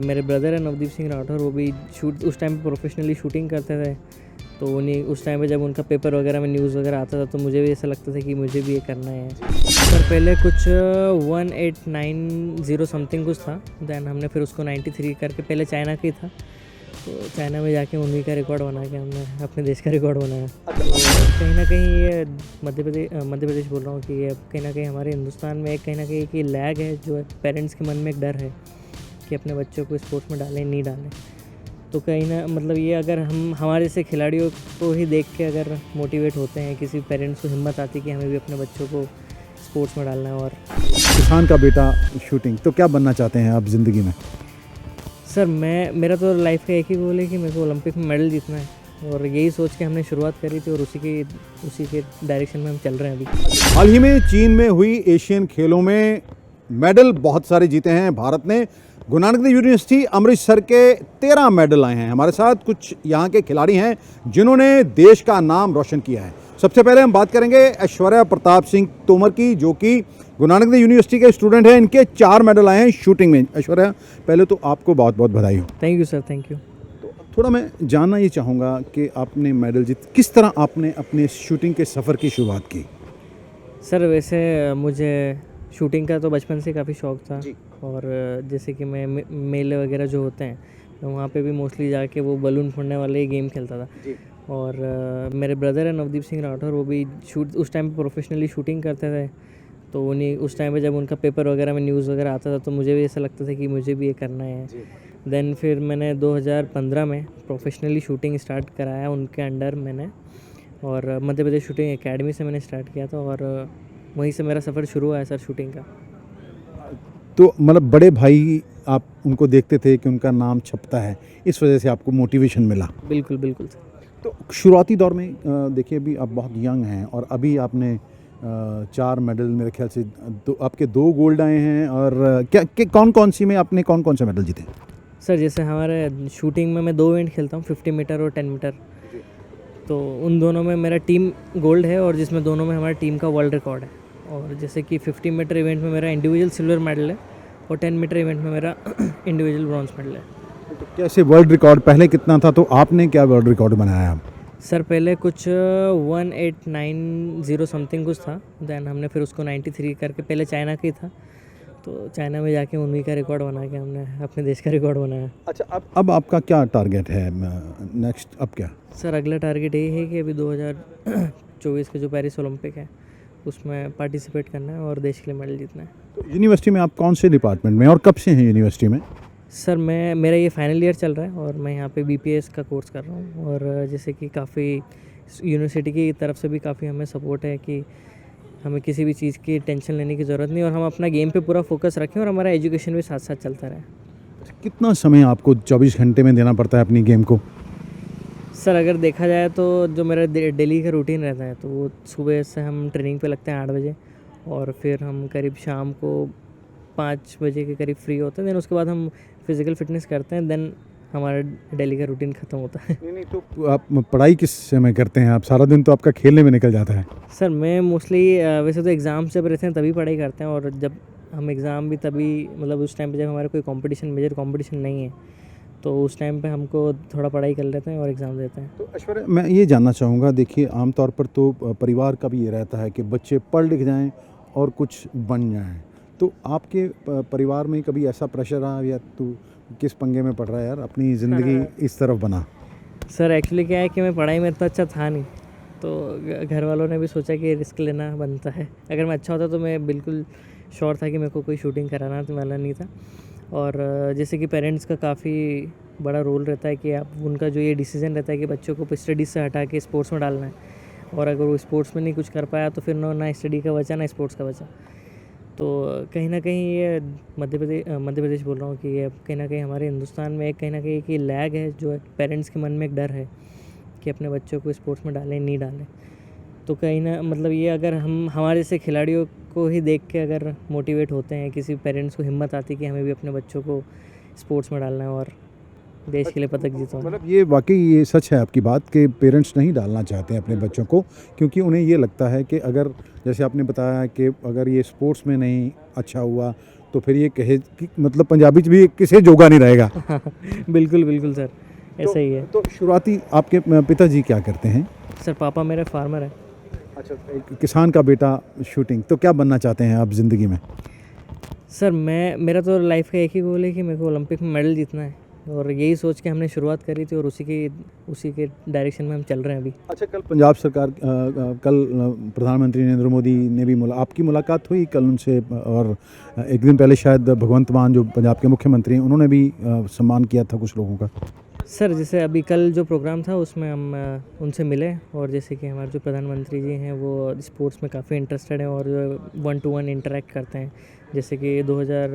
मेरे ब्रदर है नवदीप सिंह राठौर, वो भी उस टाइम पे प्रोफेशनली शूटिंग करते थे। तो उन्हीं उस टाइम पे जब उनका पेपर वगैरह में न्यूज़ वगैरह आता था तो मुझे भी ऐसा लगता था कि मुझे भी ये करना है। सर पहले कुछ 1890 समथिंग कुछ था, दैन हमने फिर उसको 93 करके, पहले चाइना का ही था, तो चाइना में जाके उन्हीं का रिकॉर्ड बना के हमने अपने देश का रिकॉर्ड बनाया। तो कहीं ना कहीं ये मध्य प्रदेश बोल रहा हूँ कि ये कहीं ना कहीं हमारे हिंदुस्तान में एक कहीं ना कहीं एक लैग है, जो पेरेंट्स के मन में एक डर है कि अपने बच्चों को स्पोर्ट्स में डालें नहीं डालें। तो कहीं ना मतलब ये अगर हम हमारे से खिलाड़ियों को ही देख के अगर मोटिवेट होते हैं, किसी पेरेंट्स को हिम्मत आती है कि हमें भी अपने बच्चों को स्पोर्ट्स में डालना है। और किसान का बेटा शूटिंग, तो क्या बनना चाहते हैं आप ज़िंदगी में? सर मेरा तो लाइफ का एक ही गोल है कि मेरे को ओलंपिक में मेडल जीतना है, और यही सोच के हमने शुरुआत करी थी और उसी के डायरेक्शन में हम चल रहे हैं अभी। हाल ही में चीन में हुई एशियन खेलों में मेडल बहुत सारे जीते हैं भारत ने। गुरु नानक देव यूनिवर्सिटी अमृतसर के 13 मेडल आए हैं। हमारे साथ कुछ यहाँ के खिलाड़ी हैं जिन्होंने देश का नाम रोशन किया है। सबसे पहले हम बात करेंगे ऐश्वर्या प्रताप सिंह तोमर की, जो कि गुरु नानक देव यूनिवर्सिटी के स्टूडेंट हैं। इनके 4 मेडल आए हैं शूटिंग में। ऐश्वर्या, पहले तो आपको बहुत बहुत बधाई हो। Thank you sir, thank you. तो थोड़ा मैं जानना ये चाहूँगा कि आपने मेडल किस तरह आपने अपने शूटिंग के सफ़र की शुरुआत की? सर वैसे मुझे शूटिंग का तो बचपन से काफ़ी शौक़ था जी। और जैसे कि मैं मेले वगैरह जो होते हैं तो वहाँ पे भी मोस्टली जाके वो बलून फोड़ने वाले ही गेम खेलता था। जी। और मेरे ब्रदर है नवदीप सिंह राठौर, वो भी उस टाइम पे प्रोफेशनली शूटिंग करते थे। तो उन्हीं उस टाइम पे जब उनका पेपर वगैरह में न्यूज़ वगैरह आता था तो मुझे भी ऐसा लगता था कि मुझे भी ये करना है। देन फिर मैंने 2015 में प्रोफेशनली शूटिंग स्टार्ट कराया उनके अंडर मैंने, और मध्य प्रदेश शूटिंग एकेडमी से मैंने स्टार्ट किया था, और वहीं से मेरा सफ़र शुरू हुआ है सर शूटिंग का। तो मतलब बड़े भाई आप उनको देखते थे कि उनका नाम छपता है, इस वजह से आपको मोटिवेशन मिला? बिल्कुल बिल्कुल सर। तो शुरुआती दौर में देखिए अभी आप बहुत यंग हैं और अभी आपने 4 मेडल, मेरे ख्याल से आपके 2 गोल्ड आए हैं। और कौन कौन सी में आपने कौन कौन से मेडल जीते? सर जैसे हमारे शूटिंग में मैं 2 इवेंट खेलता हूँ, 50 मीटर और 10 मीटर। तो उन दोनों में मेरा टीम गोल्ड है, और जिसमें दोनों में हमारी टीम का वर्ल्ड रिकॉर्ड है। और जैसे कि 50 मीटर इवेंट में मेरा इंडिविजुअल सिल्वर मेडल है, और 10 मीटर इवेंट में मेरा इंडिविजुअल ब्रॉन्ज मेडल है। तो कैसे वर्ल्ड रिकॉर्ड पहले कितना था, तो आपने क्या वर्ल्ड रिकॉर्ड बनाया? सर पहले कुछ 1890 समथिंग कुछ था, दैन हमने फिर उसको 93 करके, पहले चाइना का ही था, तो चाइना में जाके उन्हीं का रिकॉर्ड बना के हमने अपने देश का रिकॉर्ड बनाया। अच्छा, अब आपका क्या टारगेट है नेक्स्ट? अब क्या? सर अगला टारगेट यही है कि अभी 2024 के जो पेरिस ओलंपिक है उसमें पार्टिसिपेट करना है और देश के लिए मेडल जीतना है। तो यूनिवर्सिटी में आप कौन से डिपार्टमेंट में और कब से हैं यूनिवर्सिटी में? सर मेरा ये फाइनल ईयर चल रहा है और मैं यहाँ पे बीपीएस का कोर्स कर रहा हूँ। और जैसे कि काफ़ी यूनिवर्सिटी की तरफ से भी काफ़ी हमें सपोर्ट है कि हमें किसी भी चीज़ की टेंशन लेने की ज़रूरत नहीं, और हम अपना गेम पे पूरा फोकस रखें और हमारा एजुकेशन भी साथ साथ चलता रहे। कितना समय आपको 24 घंटे में देना पड़ता है अपनी गेम को? सर अगर देखा जाए तो जो मेरा डेली का रूटीन रहता है तो वो सुबह से हम ट्रेनिंग पे लगते हैं 8 बजे, और फिर हम करीब शाम को 5 बजे के करीब फ्री होते हैं। देन उसके बाद हम फिज़िकल फिटनेस करते हैं, देन हमारा डेली का रूटीन ख़त्म होता है। नहीं, तो आप पढ़ाई किस समय करते हैं? आप सारा दिन तो आपका खेलने में निकल जाता है। सर मैं मोस्टली वैसे तो एग्ज़ाम जब रहते हैं तभी पढ़ाई करते हैं, और जब हम एग्ज़ाम भी तभी, मतलब उस टाइम पे जब हमारा कोई मेजर कंपटीशन नहीं है तो उस टाइम पे हमको थोड़ा पढ़ाई कर लेते हैं और एग्ज़ाम देते हैं। तो ऐश्वर्या, मैं ये जानना चाहूँगा, देखिए आमतौर पर तो परिवार का भी ये रहता है कि बच्चे पढ़ लिख जाएं और कुछ बन जाएं। तो आपके परिवार में कभी ऐसा प्रेशर रहा, या तू किस पंगे में पड़ रहा है यार, अपनी ज़िंदगी इस तरफ बना? सर एक्चुअली क्या है कि मैं पढ़ाई में इतना अच्छा था नहीं, तो घर वालों ने भी सोचा कि रिस्क लेना बनता है। अगर मैं अच्छा होता तो मैं बिल्कुल श्योर था कि मेरे को कोई शूटिंग कराना तो वाला नहीं था। और जैसे कि पेरेंट्स का काफ़ी बड़ा रोल रहता है कि आप उनका जो ये डिसीज़न रहता है कि बच्चों को स्टडीज़ से हटा के स्पोर्ट्स में डालना है, और अगर वो स्पोर्ट्स में नहीं कुछ कर पाया तो फिर ना स्टडी का बचा ना स्पोर्ट्स का बचा। तो कहीं ना कहीं ये मध्य प्रदेश बोल रहा हूँ कि ये कहीं ना कहीं हमारे हिंदुस्तान में एक कहीं ना कहीं एक लैग है, जो पेरेंट्स के मन में एक डर है कि अपने बच्चों को स्पोर्ट्स में डालें नहीं डालें। तो कहीं ना मतलब ये अगर हम हमारे से खिलाड़ियों को ही देख के अगर मोटिवेट होते हैं, किसी पेरेंट्स को हिम्मत आती है कि हमें भी अपने बच्चों को स्पोर्ट्स में डालना है और देश के लिए पदक जीतना। मतलब ये वाकई ये सच है आपकी बात कि पेरेंट्स नहीं डालना चाहते हैं अपने बच्चों को, क्योंकि उन्हें ये लगता है कि अगर, जैसे आपने बताया कि अगर ये स्पोर्ट्स में नहीं अच्छा हुआ तो फिर ये कहे कि मतलब पंजाबी च भी किसे जोगा नहीं रहेगा। बिल्कुल बिल्कुल सर, ऐसा ही है। तो शुरुआती आपके पिताजी क्या करते हैं? सर पापा मेरे फार्मर है। अच्छा, एक किसान का बेटा शूटिंग, तो क्या बनना चाहते हैं आप ज़िंदगी में? सर मेरा तो लाइफ का एक ही गोल है कि मेरे को ओलंपिक में मेडल जीतना है, और यही सोच के हमने शुरुआत करी थी और उसी के डायरेक्शन में हम चल रहे हैं अभी। अच्छा, कल पंजाब सरकार कल प्रधानमंत्री नरेंद्र मोदी ने भी आपकी मुलाकात हुई कल उनसे, और एक दिन पहले शायद भगवंत मान जो पंजाब के मुख्यमंत्री हैं उन्होंने भी सम्मान किया था कुछ लोगों का। सर जैसे अभी कल जो प्रोग्राम था उसमें हम उनसे मिले, और जैसे कि हमारे जो प्रधानमंत्री जी हैं वो स्पोर्ट्स में काफ़ी इंटरेस्टेड हैं और 1-to-1 इंटरेक्ट करते हैं। जैसे कि 2000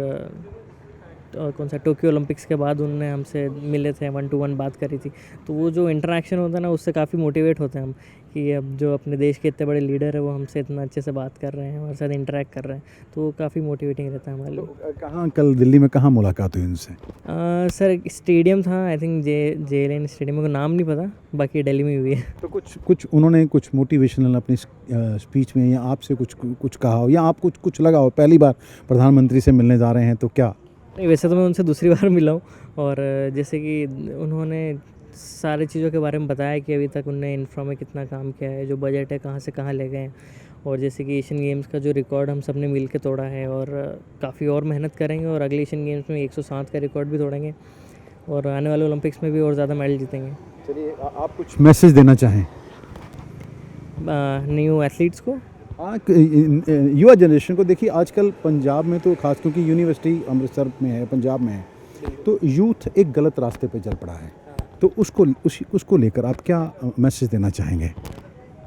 कौन सा टोक्यो ओलंपिक्स के बाद उन्होंने हमसे मिले थे, 1-to-1 बात करी थी। तो वो जो इंटरेक्शन होता है ना, उससे काफ़ी मोटिवेट होते हैं हम कि अब जो अपने देश के इतने बड़े लीडर है वो हमसे इतना अच्छे से बात कर रहे हैं, हमारे साथ इंटरेक्ट कर रहे हैं, तो वो काफ़ी मोटिवेटिंग रहता है हमारे लिए। तो कहाँ कल दिल्ली में कहाँ मुलाकात हुई उनसे? सर एक स्टेडियम था, आई थिंक JLN स्टेडियम, मेरे को नाम नहीं पता, बाकी दिल्ली में हुई है। तो कुछ उन्होंने कुछ मोटिवेशनल अपनी स्पीच में या आपसे कुछ कहा हो, या आप कुछ लगा हो पहली बार प्रधानमंत्री से मिलने जा रहे हैं तो क्या? नहीं, वैसे तो मैं उनसे दूसरी बार मिला हूँ, और जैसे कि उन्होंने सारी चीज़ों के बारे में बताया कि अभी तक उनने इंफ्रा में कितना काम किया है, जो बजट है कहाँ से कहाँ ले गए हैं, और जैसे कि एशियन गेम्स का जो रिकॉर्ड हम सब ने मिल के तोड़ा है, और काफ़ी और मेहनत करेंगे और अगले एशियन गेम्स में 107 का रिकॉर्ड भी तोड़ेंगे, और आने वाले ओलंपिक्स में भी और ज़्यादा मेडल जीतेंगे। चलिए, आप कुछ मैसेज देना चाहें न्यू एथलीट्स को? हाँ, युवा जनरेशन को। देखिए आजकल पंजाब में तो खास, क्योंकि यूनिवर्सिटी अमृतसर में है, पंजाब में है, तो यूथ एक गलत रास्ते पे चल पड़ा है, तो उसको लेकर आप क्या मैसेज देना चाहेंगे?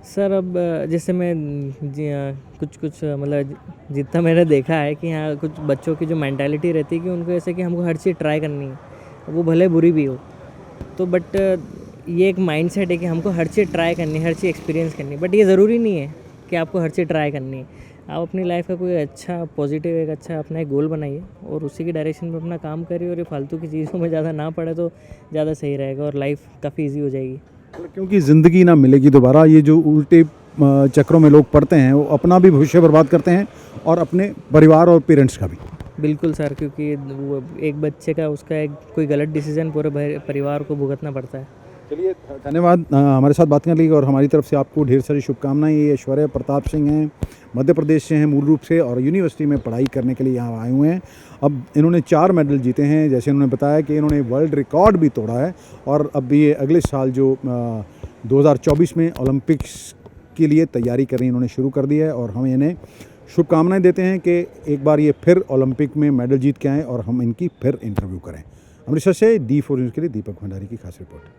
सर अब जैसे मैं कुछ मतलब जितना मैंने देखा है कि यहाँ कुछ बच्चों की जो मेंटालिटी रहती है कि उनको ऐसे कि हमको हर चीज़ ट्राई करनी है, वो भले बुरी भी हो, तो बट ये एक माइंडसेट है कि हमको हर चीज़ ट्राई करनी है, हर चीज़ एक्सपीरियंस करनी है, बट ये ज़रूरी नहीं है कि आपको हर चीज़ ट्राई करनी है। आप अपनी लाइफ का कोई अच्छा पॉजिटिव एक अच्छा अपना एक गोल बनाइए और उसी के डायरेक्शन में अपना काम करिए, और ये फालतू की चीज़ों में ज़्यादा ना पड़े तो ज़्यादा सही रहेगा और लाइफ काफ़ी ईजी हो जाएगी। क्योंकि ज़िंदगी ना मिलेगी दोबारा, ये जो उल्टे चक्रों में लोग पड़ते हैं वो अपना भी भविष्य बर्बाद करते हैं और अपने परिवार और पेरेंट्स का भी। बिल्कुल सर, क्योंकि वो एक बच्चे का उसका एक कोई गलत डिसीजन पूरे परिवार को भुगतना पड़ता है। चलिए, धन्यवाद हमारे साथ बात करने के लिए, और हमारी तरफ से आपको ढेर सारी शुभकामनाएं। ये ऐश्वर्या प्रताप सिंह हैं, मध्य प्रदेश से हैं मूल रूप से, और यूनिवर्सिटी में पढ़ाई करने के लिए यहाँ आए हुए हैं। अब इन्होंने 4 मेडल जीते हैं, जैसे इन्होंने बताया कि इन्होंने वर्ल्ड रिकॉर्ड भी तोड़ा है, और अब भी ये अगले साल जो 2024 में ओलंपिक्स के लिए तैयारी करनी इन्होंने शुरू कर दी है, और हम इन्हें शुभकामनाएं देते हैं कि एक बार ये फिर ओलंपिक में मेडल जीत के आएँ और हम इनकी फिर इंटरव्यू करें। अमृतसर से D4 न्यूज़ के लिए दीपक भंडारी की खास रिपोर्ट।